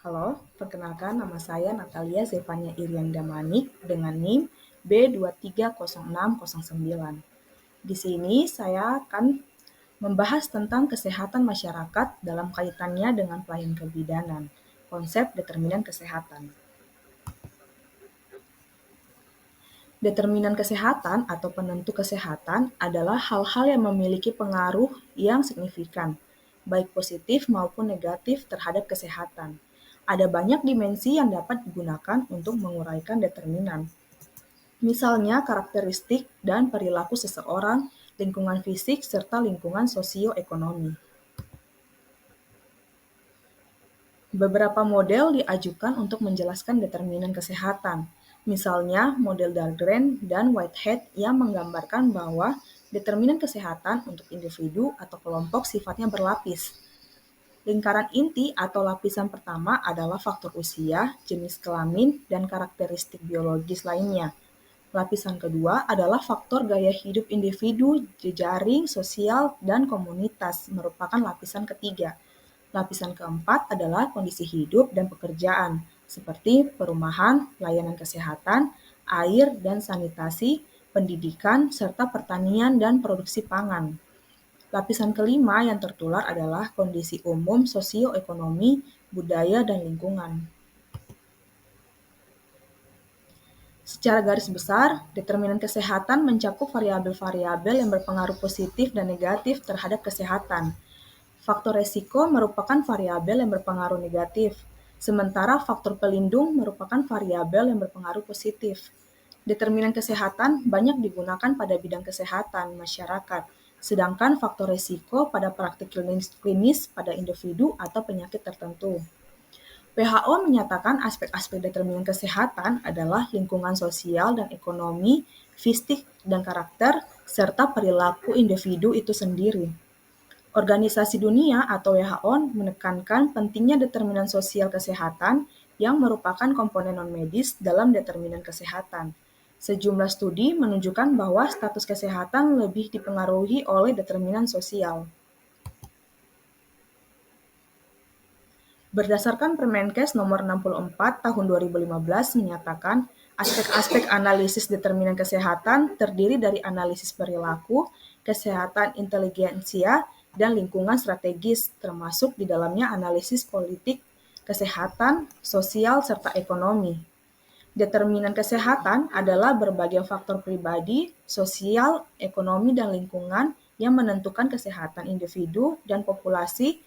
Halo, perkenalkan nama saya Natalia Zevania Irianda Manik dengan NIM B230609. Di sini saya akan membahas tentang kesehatan masyarakat dalam kaitannya dengan pelayanan kebidanan, konsep determinan kesehatan. Determinan kesehatan atau penentu kesehatan adalah hal-hal yang memiliki pengaruh yang signifikan, baik positif maupun negatif terhadap kesehatan. Ada banyak dimensi yang dapat digunakan untuk menguraikan determinan. Misalnya karakteristik dan perilaku seseorang, lingkungan fisik, serta lingkungan sosioekonomi. Beberapa model diajukan untuk menjelaskan determinan kesehatan. Misalnya model Dahlgren dan Whitehead yang menggambarkan bahwa determinan kesehatan untuk individu atau kelompok sifatnya berlapis. Lingkaran inti atau lapisan pertama adalah faktor usia, jenis kelamin, dan karakteristik biologis lainnya. Lapisan kedua adalah faktor gaya hidup individu, jejaring, sosial, dan komunitas, merupakan lapisan ketiga. Lapisan keempat adalah kondisi hidup dan pekerjaan, seperti perumahan, layanan kesehatan, air dan sanitasi, pendidikan, serta pertanian dan produksi pangan. Lapisan kelima yang tertular adalah kondisi umum sosioekonomi, budaya, dan lingkungan. Secara garis besar, determinan kesehatan mencakup variabel-variabel yang berpengaruh positif dan negatif terhadap kesehatan. Faktor resiko merupakan variabel yang berpengaruh negatif, sementara faktor pelindung merupakan variabel yang berpengaruh positif. Determinan kesehatan banyak digunakan pada bidang kesehatan masyarakat, sedangkan faktor resiko pada praktik klinis pada individu atau penyakit tertentu. WHO menyatakan aspek-aspek determinan kesehatan adalah lingkungan sosial dan ekonomi, fisik dan karakter, serta perilaku individu itu sendiri. Organisasi Dunia atau WHO menekankan pentingnya determinan sosial kesehatan yang merupakan komponen non-medis dalam determinan kesehatan. Sejumlah studi menunjukkan bahwa status kesehatan lebih dipengaruhi oleh determinan sosial. Berdasarkan Permenkes nomor 64 tahun 2015 menyatakan aspek-aspek analisis determinan kesehatan terdiri dari analisis perilaku, kesehatan inteligensia, dan lingkungan strategis, termasuk di dalamnya analisis politik, kesehatan, sosial, serta ekonomi. Determinan kesehatan adalah berbagai faktor pribadi, sosial, ekonomi, dan lingkungan yang menentukan kesehatan individu dan populasi.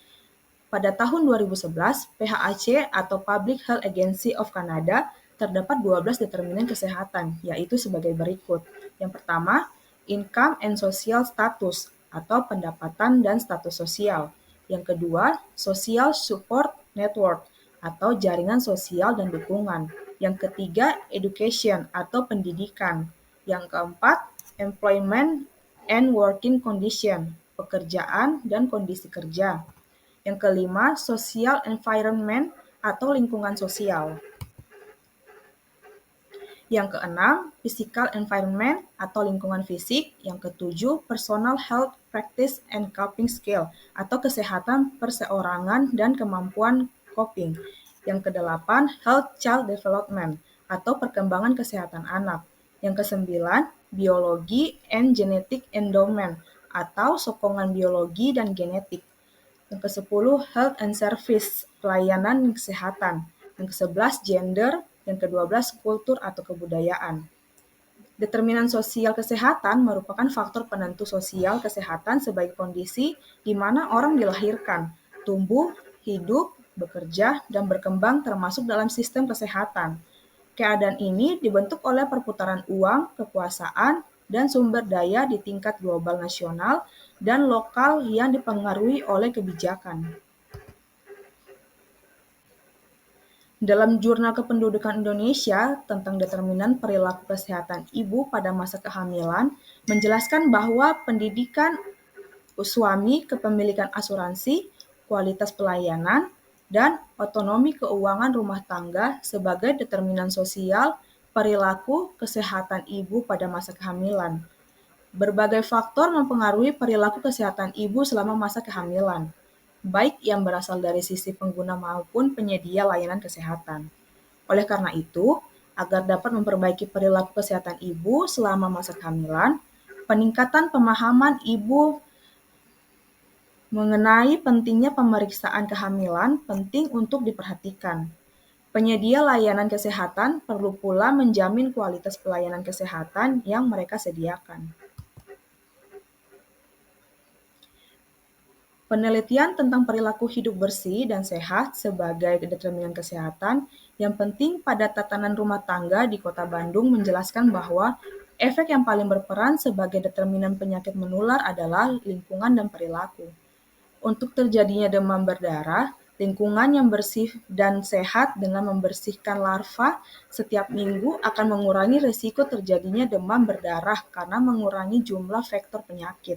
Pada tahun 2011, PHAC atau Public Health Agency of Canada terdapat 12 determinan kesehatan, yaitu sebagai berikut. Yang pertama, income and social status atau pendapatan dan status sosial. Yang kedua, social support network atau jaringan sosial dan dukungan. Yang ketiga, education atau pendidikan. Yang keempat, employment and working condition, pekerjaan dan kondisi kerja. Yang kelima, social environment atau lingkungan sosial. Yang keenam, physical environment atau lingkungan fisik. Yang ketujuh, personal health practice and coping skill atau kesehatan perseorangan dan kemampuan coping. Yang kedelapan, health child development atau perkembangan kesehatan anak. Yang kesembilan, biologi and genetic endowment atau sokongan biologi dan genetik. Yang ke-10, health and service, pelayanan kesehatan. Yang ke-11, gender. Yang ke-12, kultur atau kebudayaan. Determinan sosial kesehatan merupakan faktor penentu sosial kesehatan sebagai kondisi di mana orang dilahirkan, tumbuh, hidup, bekerja, dan berkembang termasuk dalam sistem kesehatan. Keadaan ini dibentuk oleh perputaran uang, kekuasaan, dan sumber daya di tingkat global nasional dan lokal yang dipengaruhi oleh kebijakan. Dalam Jurnal Kependudukan Indonesia tentang determinan perilaku kesehatan ibu pada masa kehamilan menjelaskan bahwa pendidikan suami, kepemilikan asuransi, kualitas pelayanan, dan otonomi keuangan rumah tangga sebagai determinan sosial perilaku kesehatan ibu pada masa kehamilan. Berbagai faktor mempengaruhi perilaku kesehatan ibu selama masa kehamilan. baik yang berasal dari sisi pengguna maupun penyedia layanan kesehatan. Oleh karena itu, agar dapat memperbaiki perilaku kesehatan ibu selama masa kehamilan, peningkatan pemahaman ibu mengenai pentingnya pemeriksaan kehamilan penting untuk diperhatikan. Penyedia layanan kesehatan perlu pula menjamin kualitas pelayanan kesehatan yang mereka sediakan. Penelitian tentang perilaku hidup bersih dan sehat sebagai determinan kesehatan yang penting pada tatanan rumah tangga di Kota Bandung menjelaskan bahwa efek yang paling berperan sebagai determinan penyakit menular adalah lingkungan dan perilaku. Untuk terjadinya demam berdarah, lingkungan yang bersih dan sehat dengan membersihkan larva setiap minggu akan mengurangi risiko terjadinya demam berdarah karena mengurangi jumlah vektor penyakit.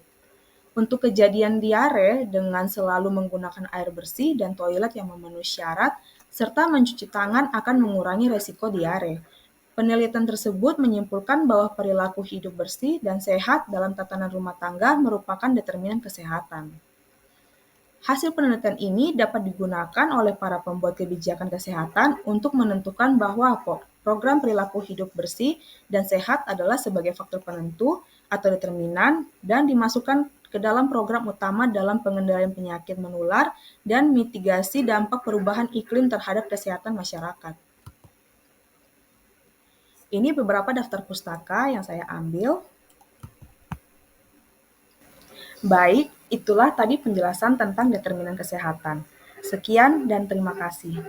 Untuk kejadian diare dengan selalu menggunakan air bersih dan toilet yang memenuhi syarat, serta mencuci tangan akan mengurangi risiko diare. Penelitian tersebut menyimpulkan bahwa perilaku hidup bersih dan sehat dalam tatanan rumah tangga merupakan determinan kesehatan. Hasil penelitian ini dapat digunakan oleh para pembuat kebijakan kesehatan untuk menentukan bahwa program perilaku hidup bersih dan sehat adalah sebagai faktor penentu atau determinan dan dimasukkan ke dalam program utama dalam pengendalian penyakit menular dan mitigasi dampak perubahan iklim terhadap kesehatan masyarakat. Ini beberapa daftar pustaka yang saya ambil. Baik, itulah tadi penjelasan tentang determinan kesehatan. Sekian dan terima kasih.